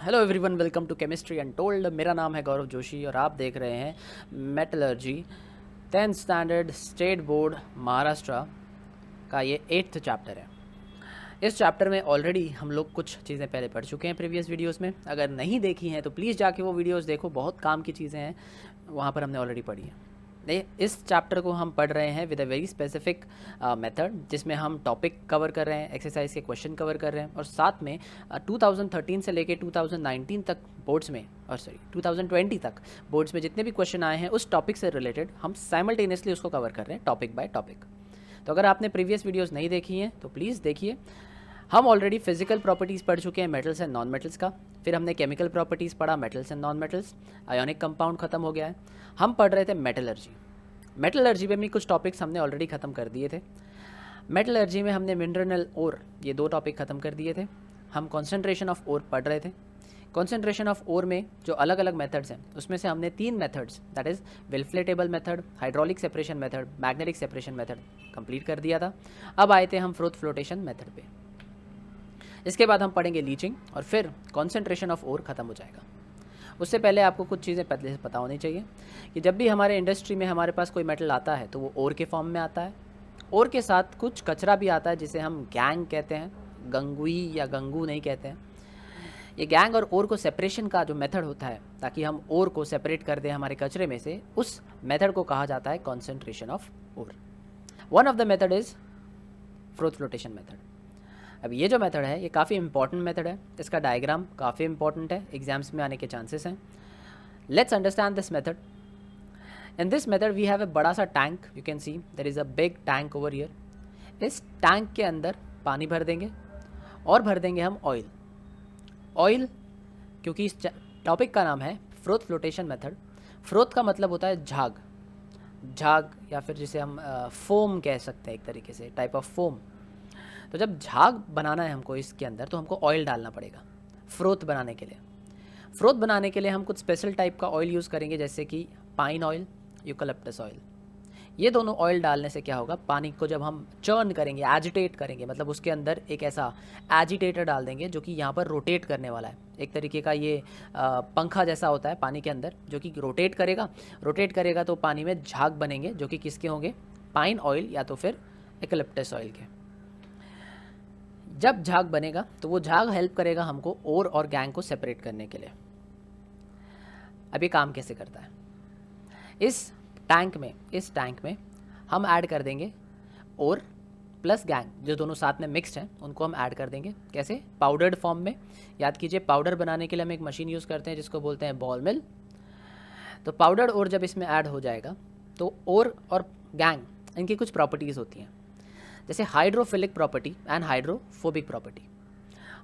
Hello everyone, welcome to chemistry untold. मेरा नाम है गौरव जोशी और आप देख रहे हैं metallurgy 10th standard state board Maharashtra का ये 8th चैप्टर है। इस चैप्टर में ऑलरेडी हम लोग कुछ चीज़ें पहले पढ़ चुके हैं प्रीवियस वीडियोस में। अगर नहीं देखी हैं तो प्लीज़ जाके वो वीडियोस देखो, बहुत काम की चीज़ें हैं, वहाँ पर हमने ऑलरेडी पढ़ी हैं। इस चैप्टर को हम पढ़ रहे हैं with a very specific method, जिसमें हम टॉपिक कवर कर रहे हैं, एक्सरसाइज के क्वेश्चन कवर कर रहे हैं और साथ में 2013 से लेके 2019 तक बोर्ड्स में, और सॉरी 2020 तक बोर्ड्स में जितने भी क्वेश्चन आए हैं उस टॉपिक से रिलेटेड हम साइमल्टेनियसली उसको कवर कर रहे हैं टॉपिक बाय टॉपिक। तो अगर आपने प्रीवियस वीडियोज़ नहीं देखी हैं तो प्लीज़ देखिए। हम ऑलरेडी फिजिकल प्रॉपर्टीज़ पढ़ चुके हैं मेटल्स एंड नॉन मेटल्स का, फिर हमने केमिकल प्रॉपर्टीज़ पढ़ा metals and non metals, ionic compound खत्म हो गया है। हम पढ़ रहे थे मेटलर्जी। मेटलर्जी में भी कुछ टॉपिक्स हमने ऑलरेडी ख़त्म कर दिए थे। मेटलर्जी में हमने मिनरल ओर, ये 2 टॉपिक ख़त्म कर दिए थे। हम कॉन्सेंट्रेशन ऑफ ओर पढ़ रहे थे। कॉन्सेंट्रेशन ऑफ ओर में जो अलग अलग मेथड्स हैं उसमें से हमने 3 methods, that is Wilfley table method, hydraulic separation method, magnetic separation method complete कर दिया था। अब आए थे हम फ्रोथ फ्लोटेशन मेथड पे। इसके बाद हम पढ़ेंगे लीचिंग और फिर कॉन्सेंट्रेशन ऑफ ओर ख़त्म हो जाएगा। उससे पहले आपको कुछ चीज़ें पहले से पता होनी चाहिए कि जब भी हमारे इंडस्ट्री में हमारे पास कोई मेटल आता है तो वो ओर के फॉर्म में आता है। ओर के साथ कुछ कचरा भी आता है जिसे हम गैंग कहते हैं, गंगुई या गंगू नहीं कहते हैं। ये गैंग और ओर को सेपरेशन का जो मेथड होता है ताकि हम ओर को सेपरेट कर दें हमारे कचरे में से, उस मेथड को कहा जाता है concentration of ore. One of the method is froth flotation method. अब ये जो मेथड है ये काफ़ी इंपॉर्टेंट मेथड है, इसका डायग्राम काफ़ी इंपॉर्टेंट है, एग्जाम्स में आने के चांसेस हैं। Let's understand this method. In this method we have a बड़ा सा tank, you can see there is a big tank over here. इस टैंक के अंदर पानी भर देंगे और भर देंगे हम ऑयल। ऑयल, क्योंकि इस टॉपिक का नाम है फ्रोथ फ्लोटेशन मेथड। फ्रोथ का मतलब होता है झाग, झाग या फिर जिसे हम फोम कह सकते हैं, एक तरीके से टाइप ऑफ फोम। तो जब झाग बनाना है हमको इसके अंदर तो हमको ऑयल डालना पड़ेगा फ्रोथ बनाने के लिए। फ्रोथ बनाने के लिए हम कुछ स्पेशल टाइप का ऑयल यूज़ करेंगे, जैसे कि पाइन ऑयल, यूकलिप्टस ऑयल। ये दोनों ऑयल डालने से क्या होगा, पानी को जब हम चर्न करेंगे, एजिटेट करेंगे, मतलब उसके अंदर एक ऐसा एजिटेटर डाल देंगे जो कि यहाँ पर रोटेट करने वाला है। एक तरीके का ये पंखा जैसा होता है पानी के अंदर जो कि रोटेट करेगा तो पानी में झाग बनेंगे जो कि किसके होंगे, पाइन ऑयल या तो फिर यूकलिप्टस ऑयल के। जब झाग बनेगा तो वो झाग हेल्प करेगा हमको ओर और गैंग को सेपरेट करने के लिए। अब ये काम कैसे करता है, इस टैंक में हम ऐड कर देंगे ओर प्लस गैंग, जो दोनों साथ में मिक्स्ड हैं उनको हम ऐड कर देंगे। कैसे, पाउडर्ड फॉर्म में। याद कीजिए, पाउडर बनाने के लिए हम एक मशीन यूज़ करते हैं जिसको बोलते हैं बॉल मिल। तो पाउडर्ड ओर जब इसमें ऐड हो जाएगा तो ओर और गैंग, इनकी कुछ प्रॉपर्टीज़ होती हैं, जैसे hydrophilic property and hydrophobic property.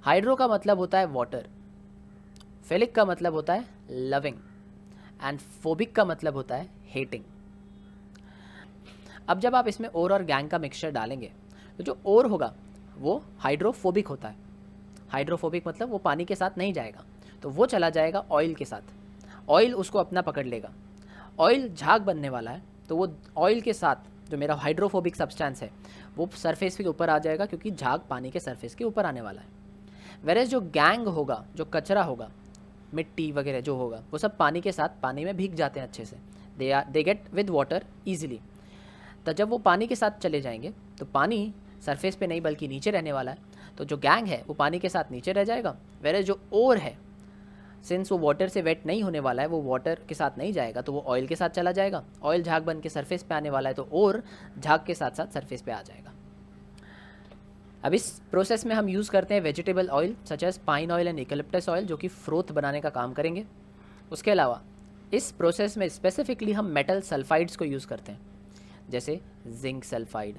Hydro का मतलब होता है वाटर, फिलिक का मतलब होता है लविंग एंड फोबिक का मतलब होता है हेटिंग। अब जब आप इसमें ओर और गैंग का मिक्सचर डालेंगे तो जो ओर होगा वो हाइड्रोफोबिक होता है। हाइड्रोफोबिक मतलब वो पानी के साथ नहीं जाएगा, तो वो चला जाएगा ऑयल के साथ। ऑयल उसको अपना पकड़ लेगा। ऑयल झाग बनने वाला है तो वो ऑयल के साथ जो मेरा हाइड्रोफोबिक सब्सटेंस है वो सरफेस के ऊपर आ जाएगा, क्योंकि झाग पानी के सरफेस के ऊपर आने वाला है। वेरेज जो गैंग होगा, जो कचरा होगा, मिट्टी वगैरह जो होगा, वो सब पानी के साथ पानी में भीग जाते हैं अच्छे से, they get with water easily. तो जब वो पानी के साथ चले जाएंगे तो पानी सरफेस पे नहीं बल्कि नीचे रहने वाला है, तो जो गैंग है वो पानी के साथ नीचे रह जाएगा। वेरेज जो ओर है, सिंस वो वाटर से वेट नहीं होने वाला है, वो वाटर के साथ नहीं जाएगा तो वो ऑयल के साथ चला जाएगा। ऑयल झाग बन के सरफेस पे आने वाला है तो और झाग के साथ साथ सरफेस पे आ जाएगा। अब इस प्रोसेस में हम यूज़ करते हैं vegetable oil such as pine oil and eucalyptus oil, जो कि फ्रोथ बनाने का काम करेंगे। उसके अलावा इस प्रोसेस में स्पेसिफिकली हम मेटल सल्फाइड्स को यूज़ करते हैं, जैसे जिंक सल्फाइड,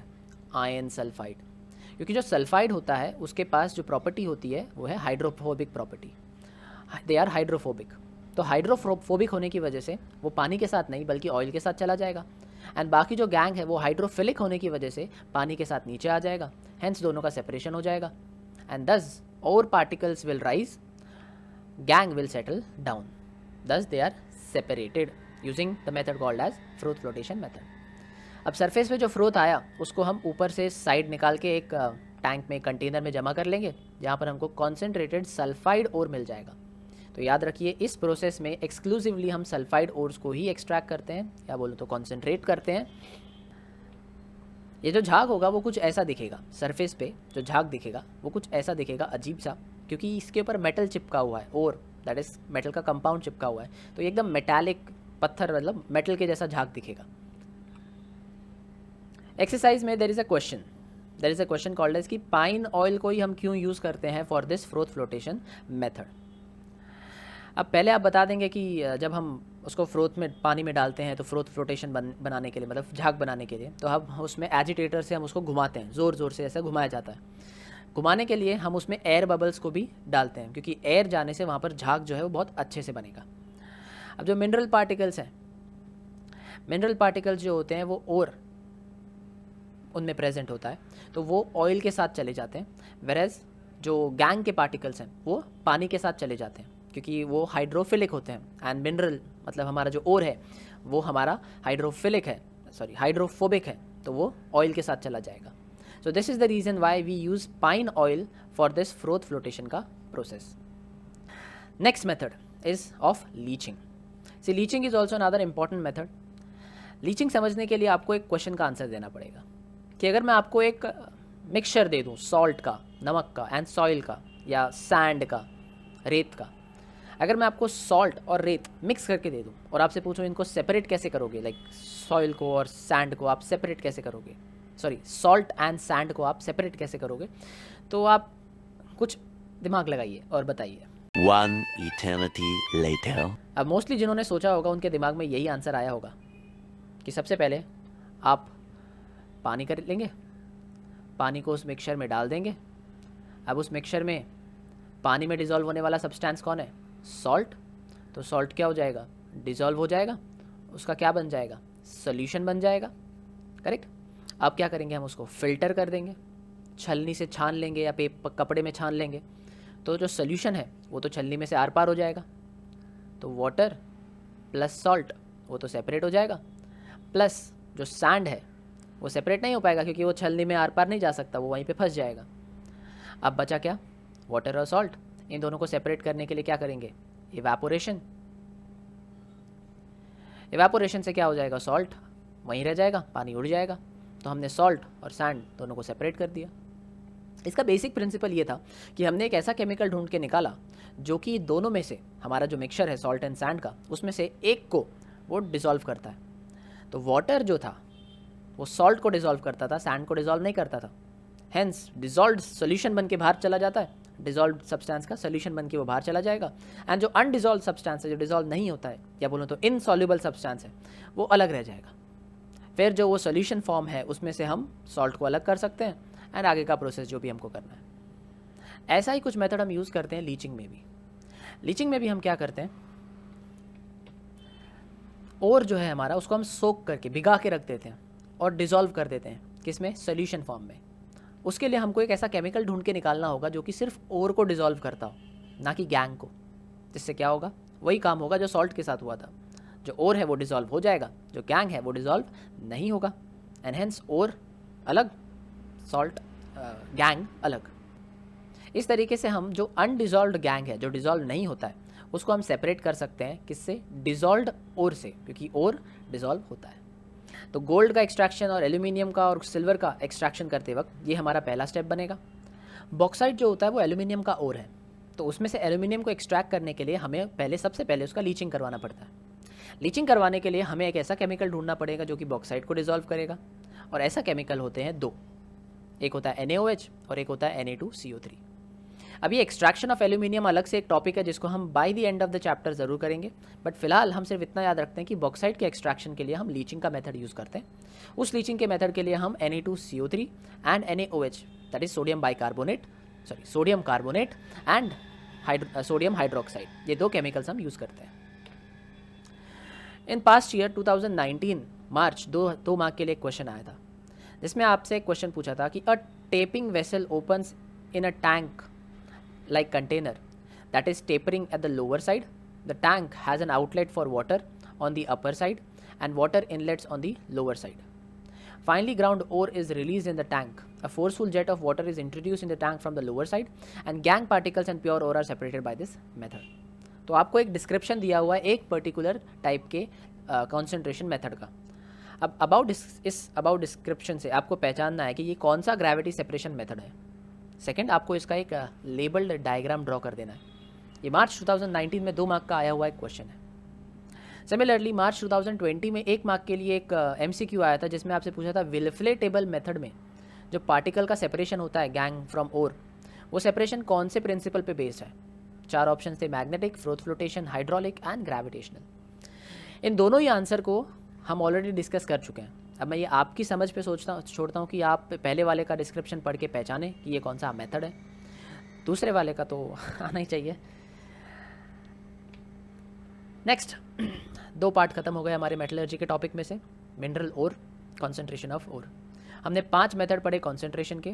आयरन सल्फाइड, क्योंकि जो सल्फाइड होता है उसके पास जो प्रॉपर्टी होती है वो है hydrophobic property. They are hydrophobic. तो हाइड्रोफोबिक होने की वजह से वो पानी के साथ नहीं बल्कि ऑयल के साथ चला जाएगा। एंड बाकी जो गैंग है वो हाइड्रोफिलिक होने की वजह से पानी के साथ नीचे आ जाएगा, हेंस दोनों का सेपरेशन हो जाएगा। And thus ore particles will rise, gangue will settle down, thus they are separated using the method called as froth flotation method. अब सरफेस पे जो फ्रोथ आया उसको हम ऊपर से साइड निकाल के एक टैंक में, कंटेनर में जमा कर लेंगे, जहाँ पर हमको कॉन्सेंट्रेटेड सल्फाइड ओर मिल जाएगा। तो याद रखिए इस प्रोसेस में एक्सक्लूसिवली हम सल्फाइड ओर्स को ही एक्सट्रैक्ट करते हैं, या बोलो तो कॉन्सेंट्रेट करते हैं। ये जो झाग होगा वो कुछ ऐसा दिखेगा, सरफेस पे जो झाग दिखेगा वो कुछ ऐसा दिखेगा अजीब सा, क्योंकि इसके ऊपर मेटल चिपका हुआ है, और दैट इज मेटल का कंपाउंड चिपका हुआ है, तो ये एकदम मेटालिक पत्थर मतलब मेटल के जैसा झाग दिखेगा। एक्सरसाइज में there is a question called as कि पाइन ऑयल को ही हम क्यों यूज़ करते हैं for this froth flotation method. अब पहले आप बता देंगे कि जब हम उसको फ्रोथ में पानी में डालते हैं तो फ्रोथ फ्लोटेशन बनाने के लिए, मतलब झाग बनाने के लिए, तो हम उसमें एजिटेटर से हम उसको घुमाते हैं, ज़ोर ज़ोर से ऐसा घुमाया जाता है। घुमाने के लिए हम उसमें एयर बबल्स को भी डालते हैं, क्योंकि एयर जाने से वहाँ पर झाग जो है वो बहुत अच्छे से बनेगा। अब जो मिनरल पार्टिकल्स हैं, मिनरल पार्टिकल्स जो होते हैं वो और उनमें प्रेजेंट होता है, तो वो ऑयल के साथ चले जाते हैं, वेरेज जो गैंग के पार्टिकल्स हैं वो पानी के साथ चले जाते हैं, क्योंकि वो हाइड्रोफिलिक होते हैं। एंड मिनरल मतलब हमारा जो ओर है वो हमारा हाइड्रोफोबिक है, तो वो ऑयल के साथ चला जाएगा। So this is the reason why we use pine oil for this froth flotation का process. Next method is of leaching. See leaching is also another important method. Leaching समझने के लिए आपको एक क्वेश्चन का आंसर देना पड़ेगा कि अगर मैं आपको एक मिक्सचर दे दूँ सॉल्ट का, नमक का एंड सॉइल का, या सैंड का, रेत का, अगर मैं आपको सॉल्ट और रेत मिक्स करके दे दूँ और आपसे पूछूँ इनको सेपरेट कैसे करोगे, लाइक सॉइल को और सैंड को आप सेपरेट कैसे करोगे, सॉल्ट एंड सैंड को आप सेपरेट कैसे करोगे, तो आप कुछ दिमाग लगाइए और बताइए। One eternity later. अब मोस्टली जिन्होंने सोचा होगा उनके दिमाग में यही आंसर आया होगा कि सबसे पहले आप पानी कर लेंगे, पानी को उस मिक्सचर में डाल देंगे। अब उस मिक्सचर में पानी में डिज़ोल्व होने वाला सब्सटेंस कौन है, सॉल्ट। तो सॉल्ट क्या हो जाएगा, डिज़ोल्व हो जाएगा, उसका क्या बन जाएगा, सॉल्यूशन बन जाएगा, करेक्ट। अब क्या करेंगे, हम उसको फ़िल्टर कर देंगे, छलनी से छान लेंगे या कपड़े में छान लेंगे, तो जो सॉल्यूशन है वो तो छलनी में से आर पार हो जाएगा। तो वाटर प्लस सॉल्ट वो तो सेपरेट हो जाएगा, प्लस जो सैंड है वो सेपरेट नहीं हो पाएगा, क्योंकि वो छलनी में आर पार नहीं जा सकता, वो वहीं पे फंस जाएगा। अब बचा क्या, वाटर और सॉल्ट। इन दोनों को सेपरेट करने के लिए क्या करेंगे, इवेपोरेशन। इवेपोरेशन से क्या हो जाएगा, सॉल्ट वहीं रह जाएगा, पानी उड़ जाएगा। तो हमने सॉल्ट और सैंड दोनों को सेपरेट कर दिया। इसका बेसिक प्रिंसिपल ये था कि हमने एक ऐसा केमिकल ढूंढ के निकाला जो कि दोनों में से, हमारा जो मिक्सचर है सॉल्ट एंड सैंड का, उसमें से एक को वो डिज़ोल्व करता है। तो वाटर जो था वो सॉल्ट को डिज़ोल्व करता था, सैंड को डिज़ोल्व नहीं करता था। हेंस डिज़ोल्व्ड सॉल्यूशन बन के बाहर चला जाता है, डिज़ोल्व्ड सब्सटेंस का सॉल्यूशन बन के वो बाहर चला जाएगा। एंड जो अनडिज़ोल्व्ड सब्सटेंस है, जो डिज़ोल्व नहीं होता है, या बोलूँ तो इनसॉल्युबल सब्सटेंस है, वो अलग रह जाएगा। फिर जो वो सॉल्यूशन फॉर्म है उसमें से हम सॉल्ट को अलग कर सकते हैं, एंड आगे का प्रोसेस जो भी हमको करना है। ऐसा ही कुछ मेथड हम यूज़ करते हैं लीचिंग में भी। लीचिंग में भी हम क्या करते हैं, और जो है हमारा उसको हम सोक करके भिगा के रख देते हैं और डिज़ोल्व कर देते हैं, किसमें, सॉल्यूशन फॉर्म में। उसके लिए हमको एक ऐसा केमिकल ढूंढ के निकालना होगा जो कि सिर्फ ओर को डिज़ोल्व करता हो, ना कि गैंग को। जिससे क्या होगा, वही काम होगा जो सॉल्ट के साथ हुआ था, जो ओर है वो डिज़ोल्व हो जाएगा, जो गैंग है वो डिज़ोल्व नहीं होगा। एंड हेंस ओर अलग, सॉल्ट गैंग अलग। इस तरीके से हम जो अनडिज़ोल्व्ड गैंग है, जो डिज़ोल्व नहीं होता है, उसको हम सेपरेट कर सकते हैं, किससे, डिज़ोल्व्ड ओर से, क्योंकि ओर डिज़ोल्व होता है। तो गोल्ड का एक्सट्रैक्शन और एल्यूमिनियम का और सिल्वर का एक्सट्रैक्शन करते वक्त ये हमारा पहला स्टेप बनेगा। बॉक्साइट जो होता है वो एल्यूमिनियम का ओर है, तो उसमें से एल्यूमिनियम को एक्सट्रैक्ट करने के लिए हमें सबसे पहले उसका लीचिंग करवाना पड़ता है। लीचिंग करवाने के लिए हमें एक ऐसा केमिकल ढूंढना पड़ेगा जो कि बॉक्साइट को डिज़ोल्व करेगा, और ऐसा केमिकल होते हैं दो, एक होता है NaOH और एक होता है Na2CO3। अभी एक्सट्रैक्शन ऑफ एल्यूमिनियम अलग से एक टॉपिक है जिसको हम by the end of the chapter ज़रूर करेंगे, बट फिलहाल हम सिर्फ इतना याद रखते हैं कि बॉक्साइट के एक्सट्रैक्शन के लिए हम लीचिंग का मेथड यूज़ करते हैं। उस लीचिंग के मेथड के लिए हम Na2CO3 and NaOH, that is sodium carbonate and sodium hydroxide, ये दो केमिकल्स हम यूज़ करते हैं। In past year 2019 March 2 mark के लिए क्वेश्चन आया था, जिसमें आपसे एक क्वेश्चन पूछा था कि a tapping vessel opens in a tank like container that is tapering at the lower side. The tank has an outlet for water on the upper side and water inlets on the lower side. Finely ground ore is released in the tank. A forceful jet of water is introduced in the tank from the lower side and gangue particles and pure ore are separated by this method. तो आपको एक description दिया हुआ है एक particular type के concentration method का। अब अबाउट डिस्क्रिप्शन से आपको पहचानना है कि ये कौन सा ग्रेविटी सेपरेशन मेथड है। सेकंड, आपको इसका एक लेबल्ड डायग्राम ड्रॉ कर देना है। ये मार्च 2019 में 2 मार्क का आया हुआ एक क्वेश्चन है। सिमिलरली मार्च 2020 में 1 मार्क के लिए एक MCQ आया था जिसमें आपसे पूछा था विल्फले टेबल मेथड में जो पार्टिकल का सेपरेशन होता है गैंग फ्रॉम ओर, वो सेपरेशन कौन से प्रिंसिपल पे बेस्ड है। 4 ऑप्शन थे, magnetic, flotation, hydraulic and gravitational. इन दोनों ही आंसर को हम ऑलरेडी डिस्कस कर चुके हैं। अब मैं ये आपकी समझ पे छोड़ता हूँ कि आप पहले वाले का डिस्क्रिप्शन पढ़ के पहचानें कि ये कौन सा मेथड है, दूसरे वाले का तो आना ही चाहिए। नेक्स्ट 2 पार्ट खत्म हो गए हमारे मेटलर्जी के टॉपिक में से, मिनरल और कॉन्सेंट्रेशन ऑफ और। हमने 5 मेथड पढ़े कॉन्सेंट्रेशन के।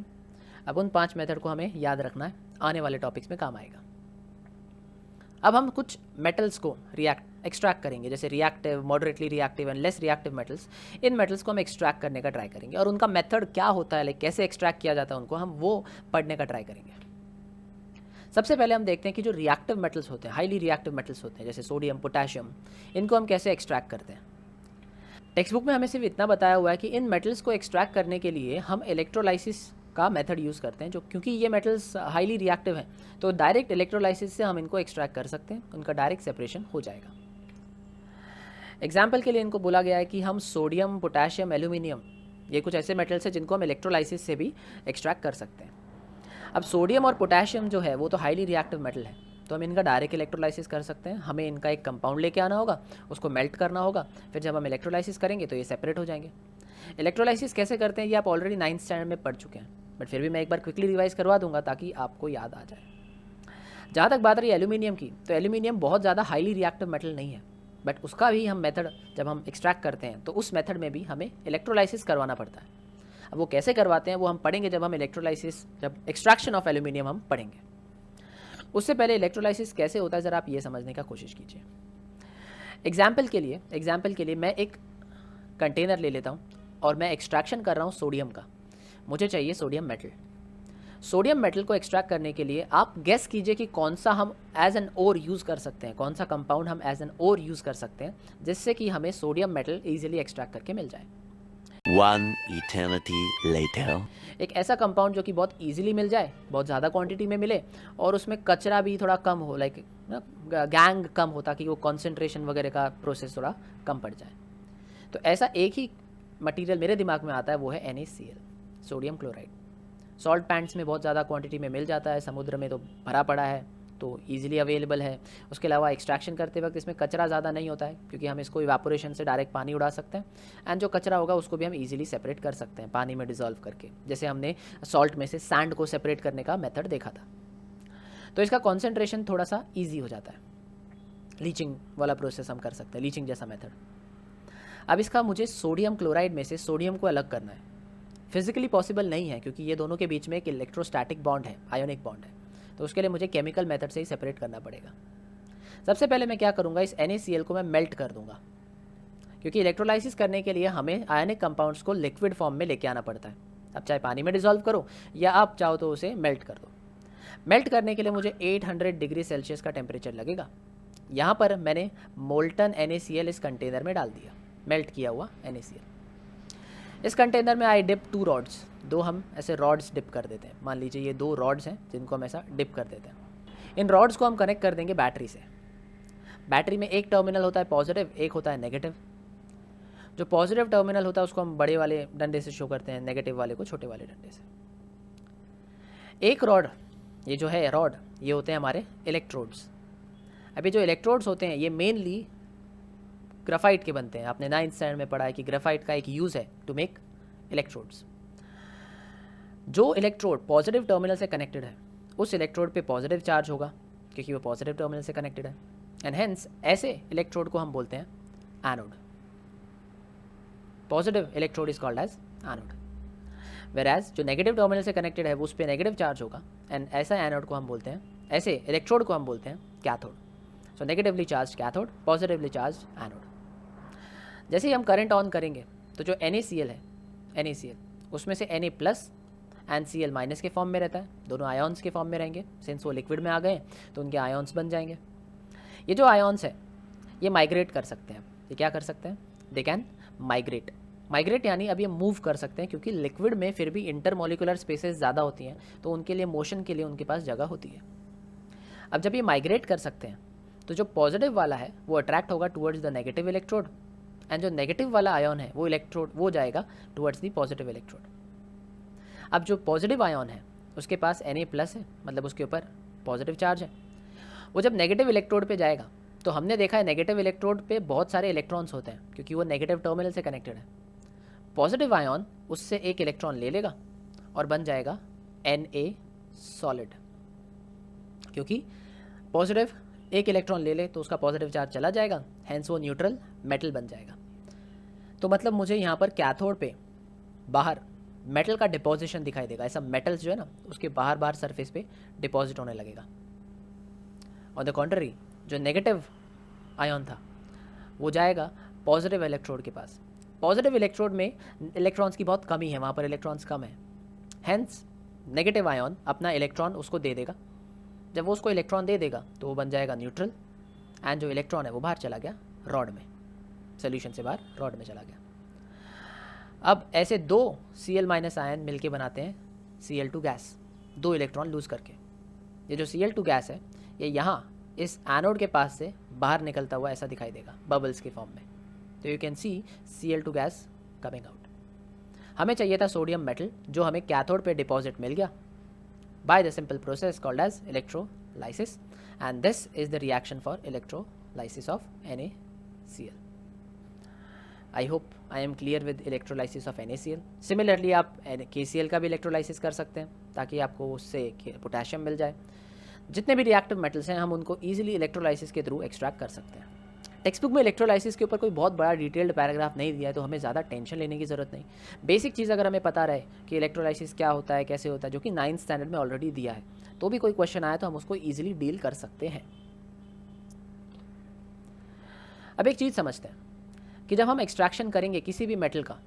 अब उन 5 मेथड को हमें याद रखना है, आने वाले टॉपिक्स में काम आएगा। अब हम कुछ मेटल्स को एक्सट्रैक्ट करेंगे, जैसे reactive, moderately reactive and less reactive metals. In metals को हम एक्सट्रैक्ट करने का ट्राई करेंगे और उनका मेथड क्या होता है, लाइक कैसे एक्सट्रैक्ट किया जाता है उनको, हम वो पढ़ने का ट्राई करेंगे। सबसे पहले हम देखते हैं कि जो रिएक्टिव मेटल्स होते हैं, हाईली रिएक्टिव मेटल्स होते हैं जैसे सोडियम, पोटेशियम, इनको हम कैसे एक्सट्रैक्ट करते हैं। टेक्स्ट बुक में हमें सिर्फ इतना बताया हुआ है कि इन मेटल्स को एक्सट्रैक्ट करने के लिए हम इलेक्ट्रोलाइसिस का मेथड यूज़ करते हैं, जो क्योंकि ये मेटल्स हाईली रिएक्टिव हैं तो डायरेक्ट इलेक्ट्रोलाइसिस से हम इनको एक्सट्रैक्ट कर सकते हैं, उनका डायरेक्ट सेपरेशन हो जाएगा। एग्जाम्पल के लिए इनको बोला गया है कि हम सोडियम, पोटेशियम, एल्यूमिनियम, ये कुछ ऐसे मेटल्स हैं जिनको हम इलेक्ट्रोलाइसिस से भी एक्सट्रैक्ट कर सकते हैं। अब सोडियम और पोटेशियम जो है वो तो हाईली रिएक्टिव मेटल है, तो हम इनका डायरेक्ट इलेक्ट्रोलाइसिस कर सकते हैं। हमें इनका एक कंपाउंड लेके आना होगा, उसको मेल्ट करना होगा, फिर जब हम इलेक्ट्रोलाइसिस करेंगे तो ये सेपरेट हो जाएंगे। इलेक्ट्रोलाइसिस कैसे करते हैं ये आप ऑलरेडी 9th स्टैंडर्ड में पढ़ चुके हैं, बट फिर भी मैं एक बार क्विकली रिवाइज करवा दूंगा ताकि आपको याद आ जाए। जहाँ तक बात रही एल्यूमिनियम की, तो एल्यूमिनियम बहुत ज़्यादा हाईली रिएक्टिव मेटल नहीं है, बट उसका भी हम मेथड जब हम एक्सट्रैक्ट करते हैं तो उस मेथड में भी हमें इलेक्ट्रोलाइसिस करवाना पड़ता है। अब वो कैसे करवाते हैं वो हम पढ़ेंगे जब हम एक्सट्रैक्शन ऑफ एल्यूमिनियम हम पढ़ेंगे। उससे पहले इलेक्ट्रोलाइसिस कैसे होता है ज़रा आप ये समझने का कोशिश कीजिए। एग्जाम्पल के लिए मैं एक कंटेनर ले लेता हूँ और मैं एक्सट्रैक्शन कर रहा हूँ सोडियम का। मुझे चाहिए सोडियम मेटल। सोडियम मेटल को एक्सट्रैक्ट करने के लिए आप गेस कीजिए कि कौन सा हम एज एन ओर यूज़ कर सकते हैं, कौन सा कंपाउंड हम एज एन ओर यूज़ कर सकते हैं जिससे कि हमें सोडियम मेटल ईजिली एक्सट्रैक्ट करके मिल जाए। One eternity later. एक ऐसा कंपाउंड जो कि बहुत इजीली मिल जाए, बहुत ज़्यादा क्वांटिटी में मिले और उसमें कचरा भी थोड़ा कम हो, लाइक गैंग कम हो, ताकि वो कॉन्सेंट्रेशन वगैरह का प्रोसेस थोड़ा कम पड़ जाए। तो ऐसा एक ही मटेरियल मेरे दिमाग में आता है, वो है NaCl, sodium chloride. Salt pants में बहुत ज़्यादा क्वांटिटी में मिल जाता है, समुद्र में तो भरा पड़ा है तो ईजिली अवेलेबल है। उसके अलावा एक्सट्रैक्शन करते वक्त इसमें कचरा ज़्यादा नहीं होता है क्योंकि हम इसको इवापोरेशन से डायरेक्ट पानी उड़ा सकते हैं, एंड जो कचरा होगा उसको भी हम ईजिली सेपरेट कर सकते हैं पानी में डिज़ोल्व करके, जैसे हमने सॉल्ट में से सैंड को सेपरेट करने का मेथड देखा था। तो इसका कॉन्सेंट्रेशन थोड़ा सा ईजी हो जाता है, लीचिंग वाला प्रोसेस हम कर सकते हैं, लीचिंग जैसा मेथड। अब इसका मुझे सोडियम क्लोराइड में से सोडियम को अलग करना है। फिजिकली पॉसिबल नहीं है क्योंकि ये दोनों के बीच में एक इलेक्ट्रोस्टैटिक बॉन्ड है, आयोनिक बॉन्ड है, तो उसके लिए मुझे केमिकल मेथड से ही सेपरेट करना पड़ेगा। सबसे पहले मैं क्या करूँगा, इस NaCl को मैं मेल्ट कर दूंगा, क्योंकि इलेक्ट्रोलाइसिस करने के लिए हमें आयनिक कंपाउंड्स को लिक्विड फॉर्म में लेके आना पड़ता है। अब चाहे पानी में डिज़ोल्व करो या आप चाहो तो उसे मेल्ट कर दो। मेल्ट करने के लिए मुझे 800 डिग्री सेल्सियस का टेम्परेचर लगेगा। यहाँ पर मैंने मोल्टन NaCl इस कंटेनर में डाल दिया, मेल्ट किया हुआ NaCl। इस कंटेनर में आई डिप 2 रॉड्स, 2 हम ऐसे रॉड्स डिप कर देते हैं। मान लीजिए ये 2 रॉड्स हैं जिनको हम ऐसा डिप कर देते हैं। इन रॉड्स को हम कनेक्ट कर देंगे बैटरी से। बैटरी में एक टर्मिनल होता है पॉजिटिव, एक होता है नेगेटिव। जो पॉजिटिव टर्मिनल होता है उसको हम बड़े वाले डंडे से शो करते हैं, नेगेटिव वाले को छोटे वाले डंडे से। एक रॉड, ये जो है रॉड, ये होते हैं हमारे इलेक्ट्रोड्स। अभी जो इलेक्ट्रोड्स होते हैं ये मेनली ग्राफाइट के बनते हैं। आपने 9th स्टैंडर्ड में पढ़ा है कि ग्राफाइट का एक यूज़ है टू मेक इलेक्ट्रोड्स। जो इलेक्ट्रोड पॉजिटिव टर्मिनल से कनेक्टेड है उस इलेक्ट्रोड पे पॉजिटिव चार्ज होगा क्योंकि वो पॉजिटिव टर्मिनल से कनेक्टेड है, एंड हेंस ऐसे इलेक्ट्रोड को हम बोलते हैं anode. Positive electrode is called as anode, whereas जो नेगेटिव टर्मिनल से कनेक्टेड है वो उस पर नेगेटिव चार्ज होगा, एंड ऐसा एनोड को हम बोलते हैं, ऐसे इलेक्ट्रोड को हम बोलते हैं cathode. So negatively charge cathode, positively charge anode. जैसे ही हम करंट ऑन करेंगे तो जो NaCl है, NaCl उसमें से Na plus and Cl minus के फॉर्म में रहता है, दोनों आयॉन्स के फॉर्म में रहेंगे। सिंस वो लिक्विड में आ गए तो उनके आयॉन्स बन जाएंगे। ये जो आयॉन्स है ये माइग्रेट कर सकते हैं। ये क्या कर सकते हैं? They can migrate. माइग्रेट यानी अब ये मूव कर सकते हैं, क्योंकि लिक्विड में फिर भी इंटरमोलिकुलर स्पेसेस ज़्यादा होती हैं, तो उनके लिए मोशन के लिए उनके पास जगह होती है। अब जब ये माइग्रेट कर सकते हैं तो जो पॉजिटिव वाला है वो अट्रैक्ट होगा towards the negative electrode, and जो नेगेटिव वाला आयन है वो इलेक्ट्रोड वो जाएगा टुवर्ड्स द पॉजिटिव इलेक्ट्रोड। अब जो पॉजिटिव आयन है उसके पास Na+ है, मतलब उसके ऊपर पॉजिटिव चार्ज है। वो जब नेगेटिव इलेक्ट्रोड पे जाएगा तो हमने देखा है नेगेटिव इलेक्ट्रोड पे बहुत सारे इलेक्ट्रॉन्स होते हैं, क्योंकि वो नेगेटिव टर्मिनल से कनेक्टेड है। पॉजिटिव आयन उससे एक इलेक्ट्रॉन ले लेगा और बन जाएगा Na सॉलिड, क्योंकि पॉजिटिव एक इलेक्ट्रॉन ले ले तो उसका पॉजिटिव चार्ज चला जाएगा, हैंस वो न्यूट्रल मेटल बन जाएगा। तो मतलब मुझे यहाँ पर कैथोड पे बाहर मेटल का डिपोजिशन दिखाई देगा। ऐसा मेटल्स जो है ना उसके बाहर बाहर सरफेस पे डिपॉजिट होने लगेगा। ऑन द कॉन्ट्ररी जो नेगेटिव आयन था वो जाएगा पॉजिटिव इलेक्ट्रोड के पास। पॉजिटिव इलेक्ट्रोड में इलेक्ट्रॉन्स की बहुत कमी है, वहाँ पर इलेक्ट्रॉन्स कम है, हैंस नेगेटिव आयन अपना इलेक्ट्रॉन उसको दे देगा। जब वो उसको इलेक्ट्रॉन दे देगा तो वो बन जाएगा न्यूट्रल, एंड जो इलेक्ट्रॉन है वो बाहर चला गया रॉड में, सोल्यूशन से बाहर रॉड में चला गया। अब ऐसे दो Cl- आयन मिलके बनाते हैं Cl2 गैस, दो इलेक्ट्रॉन लूज करके। ये जो Cl2 गैस है ये यहाँ इस एनोड के पास से बाहर निकलता हुआ ऐसा दिखाई देगा बबल्स के फॉर्म में। तो you can C Cl2 gas coming out. हमें चाहिए था सोडियम मेटल जो हमें कैथोड पे डिपॉजिट मिल गया by the simple process called as electrolysis, and this is the reaction for electrolysis of NaCl. I hope I am clear with electrolysis of NaCl. Similarly आप KCl का भी electrolysis कर सकते हैं ताकि आपको उससे पोटेशियम मिल जाए। जितने भी रिएक्टिव मेटल्स हैं हम उनको ईजिली इलेक्ट्रोलाइसिस के थ्रू एक्सट्रैक्ट कर सकते हैं। टेक्स्ट बुक में इलेक्ट्रोलाइसिस के ऊपर कोई बहुत बड़ा डिटेल्ड पैराग्राफ नहीं दिया है, तो हमें ज़्यादा टेंशन लेने की ज़रूरत नहीं। बेसिक चीज़ अगर हमें पता रहे कि इलेक्ट्रोलाइसिस क्या होता है, कैसे होता है, जो कि 9th स्टैंडर्ड में ऑलरेडी दिया है, तो भी कोई क्वेश्चन आया तो हम उसको ईजिली डील कर सकते हैं। अब एक चीज़ समझते हैं कि जब हम एक्सट्रैक्शन करेंगे किसी भी मेटल का,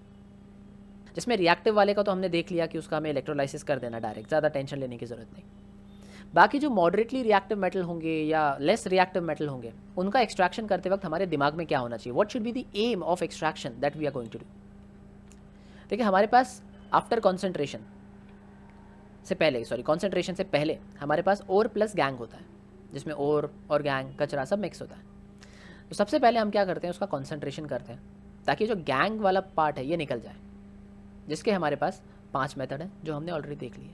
जिसमें रिएक्टिव वाले का तो हमने देख लिया कि उसका हमें इलेक्ट्रोलाइसिस कर देना डायरेक्ट, ज़्यादा टेंशन लेने की ज़रूरत नहीं। बाकी जो मॉडरेटली रिएक्टिव मेटल होंगे या लेस रिएक्टिव मेटल होंगे, उनका एक्सट्रैक्शन करते वक्त हमारे दिमाग में क्या होना चाहिए, what should be the aim of extraction that we are going to do. देखिए हमारे पास आफ्टर कॉन्सेंट्रेशन से पहले, कॉन्सेंट्रेशन से पहले हमारे पास ओर प्लस गैंग होता है, जिसमें ओर और गैंग कचरा सब मिक्स होता है। तो सबसे पहले हम क्या करते हैं, उसका कॉन्सेंट्रेशन करते हैं ताकि जो गैंग वाला पार्ट है ये निकल जाए, जिसके हमारे पास 5 मेथड हैं जो हमने ऑलरेडी देख लिए।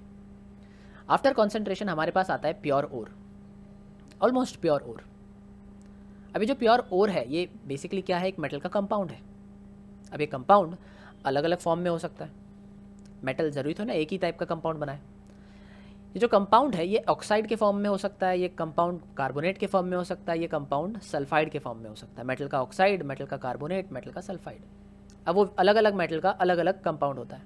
आफ्टर कॉन्सेंट्रेशन हमारे पास आता है प्योर ओर, ऑलमोस्ट प्योर ओर। अभी जो प्योर ओर है ये बेसिकली क्या है, एक मेटल का कंपाउंड है। अब ये कंपाउंड अलग अलग फॉर्म में हो सकता है, मेटल ज़रूरी तो ना एक ही टाइप का कंपाउंड बनाए। ये जो कंपाउंड है ये ऑक्साइड के फॉर्म में हो सकता है, ये कंपाउंड कार्बोनेट के फॉर्म में हो सकता है, ये कंपाउंड सल्फाइड के फॉर्म में हो सकता है। मेटल का ऑक्साइड, मेटल का कार्बोनेट, मेटल का सल्फाइड। अब वो अलग अलग मेटल का अलग अलग कंपाउंड होता है।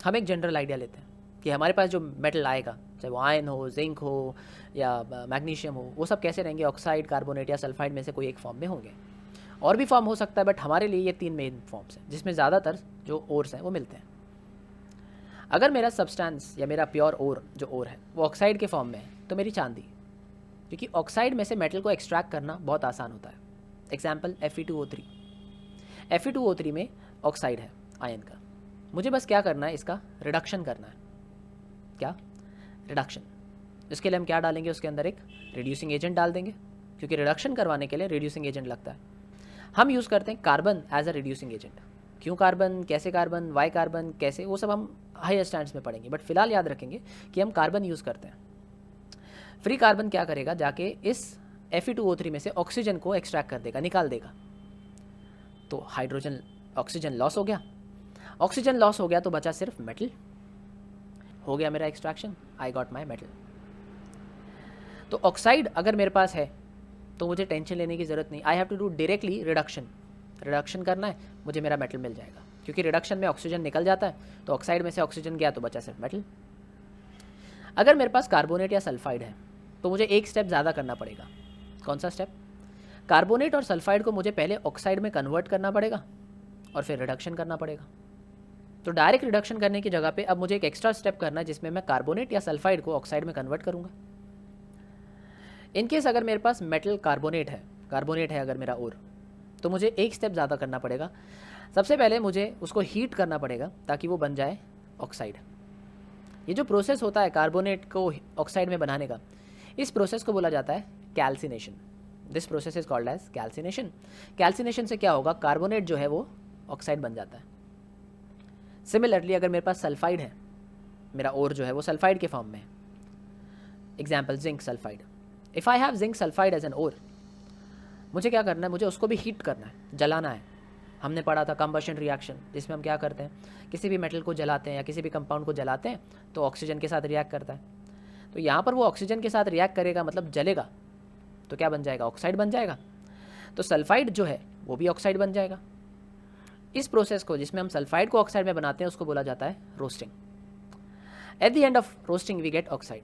हम एक जनरल आइडिया लेते हैं कि हमारे पास जो मेटल आएगा, चाहे वो आयन हो, जिंक हो या मैग्नीशियम हो, वो सब कैसे रहेंगे, ऑक्साइड, कार्बोनेट या सल्फाइड में से कोई एक फॉर्म में होंगे। और भी फॉर्म हो सकता है, बट हमारे लिए ये 3 मेन फॉर्म्स हैं जिसमें ज़्यादातर जो ओर्स हैं वो मिलते हैं। अगर मेरा सब्सटेंस या मेरा प्योर ओर जो ओर है वो ऑक्साइड के फॉर्म में है तो मेरी चांदी, क्योंकि ऑक्साइड में से मेटल को एक्सट्रैक्ट करना बहुत आसान होता है। Example Fe2O3। Fe2O3 में ऑक्साइड है आयन का, मुझे बस क्या करना है, इसका रिडक्शन करना है। क्या रिडक्शन, इसके लिए हम क्या डालेंगे, उसके अंदर एक रिड्यूसिंग एजेंट डाल देंगे, क्योंकि रिडक्शन करवाने के लिए रिड्यूसिंग एजेंट लगता है। हम यूज़ करते हैं carbon as a reducing agent. क्यों कार्बन, कैसे कार्बन, वाई कार्बन, कैसे, वो सब हम हायर स्टैंडर्ड्स में पढ़ेंगे, बट फिलहाल याद रखेंगे कि हम कार्बन यूज़ करते हैं। फ्री कार्बन क्या करेगा, जाके इस Fe2O3 में से ऑक्सीजन को एक्सट्रैक्ट कर देगा, निकाल देगा। तो हाइड्रोजन, ऑक्सीजन लॉस हो गया, ऑक्सीजन लॉस हो गया तो बचा सिर्फ मेटल, हो गया मेरा extraction, I got my metal. तो ऑक्साइड अगर मेरे पास है तो मुझे टेंशन लेने की ज़रूरत नहीं, I have to do directly reduction. Reduction करना है, मुझे मेरा मेटल मिल जाएगा, क्योंकि रिडक्शन में ऑक्सीजन निकल जाता है, तो ऑक्साइड में से ऑक्सीजन गया तो बचा सिर्फ मेटल। अगर मेरे पास कार्बोनेट या सल्फाइड है तो मुझे एक स्टेप ज़्यादा करना पड़ेगा। कौन सा स्टेप, कार्बोनेट और सल्फाइड को मुझे पहले ऑक्साइड में कन्वर्ट करना पड़ेगा और फिर रिडक्शन करना पड़ेगा। तो डायरेक्ट रिडक्शन करने की जगह पे अब मुझे एक एक्स्ट्रा स्टेप करना है जिसमें मैं कार्बोनेट या सल्फाइड को ऑक्साइड में कन्वर्ट करूँगा। इन केस अगर मेरे पास मेटल कार्बोनेट है अगर मेरा ओर, तो मुझे एक स्टेप ज़्यादा करना पड़ेगा। सबसे पहले मुझे उसको हीट करना पड़ेगा ताकि वो बन जाए ऑक्साइड। ये जो प्रोसेस होता है कार्बोनेट को ऑक्साइड में बनाने का, इस प्रोसेस को बोला जाता है calcination. This process is called as calcination. Calcination से क्या होगा, कार्बोनेट जो है वो ऑक्साइड बन जाता है। सिमिलरली अगर मेरे पास सल्फाइड है, मेरा ओर जो है वो सल्फाइड के फॉर्म में है, example zinc sulphide. If I have zinc sulphide as an ore, मुझे क्या करना है, मुझे उसको भी हीट करना है, जलाना है। हमने पढ़ा था कंबशन रिएक्शन, जिसमें हम क्या करते हैं, किसी भी मेटल को जलाते हैं या किसी भी कंपाउंड को जलाते हैं तो ऑक्सीजन के साथ रिएक्ट करता है। तो यहाँ पर वो ऑक्सीजन के साथ रिएक्ट करेगा, मतलब जलेगा, तो क्या बन जाएगा, ऑक्साइड बन जाएगा। तो सल्फाइड जो है वो भी ऑक्साइड बन जाएगा। इस प्रोसेस को, जिसमें हम सल्फाइड को ऑक्साइड में बनाते हैं, उसको बोला जाता है roasting. At the end of roasting we get oxide,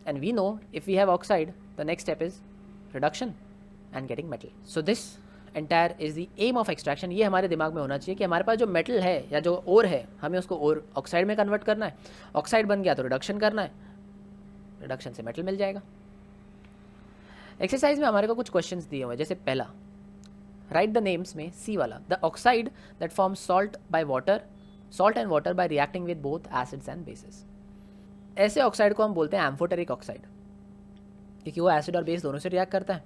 and we know if we have oxide the next step is reduction and getting metal. So this entire is the aim of extraction. ये हमारे दिमाग में होना चाहिए कि हमारे पास जो metal है या जो ओर है, हमें उसको ओर ऑक्साइड में कन्वर्ट करना है। ऑक्साइड बन गया तो रिडक्शन करना है, रिडक्शन से मेटल मिल जाएगा। एक्सरसाइज में हमारे को कुछ क्वेश्चंस दिए हुए हैं, जैसे पहला, राइट द नेम्स में सी वाला, the oxide that form salt and water bye reacting with both acids and bases. ऐसे ऑक्साइड को हम बोलते हैं एम्फोटेरिक ऑक्साइड, क्योंकि वो एसिड और बेस दोनों से रिएक्ट करता है।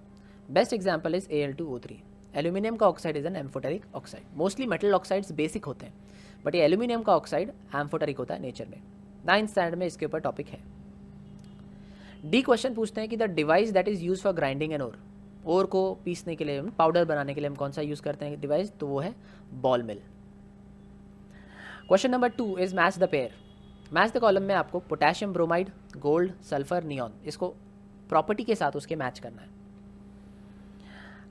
Best example is Al2O3। Aluminium का oxide is an amphoteric oxide. Mostly metal oxides basic होते हैं, बट ये एल्यूमिनियम का ऑक्साइड एम्फोटेरिक होता है नेचर में। 9th स्टैंडर्ड में इसके ऊपर टॉपिक है। डी क्वेश्चन पूछते हैं कि the device that is use for grinding an ore को पीसने के लिए, पाउडर बनाने के लिए हम कौन सा यूज करते हैं डिवाइस, तो वो है ball mill. Question number 2 is match the pair. Match the column में आपको potassium bromide, gold, sulphur, neon, इसको प्रॉपर्टी के साथ उसके मैच करना है।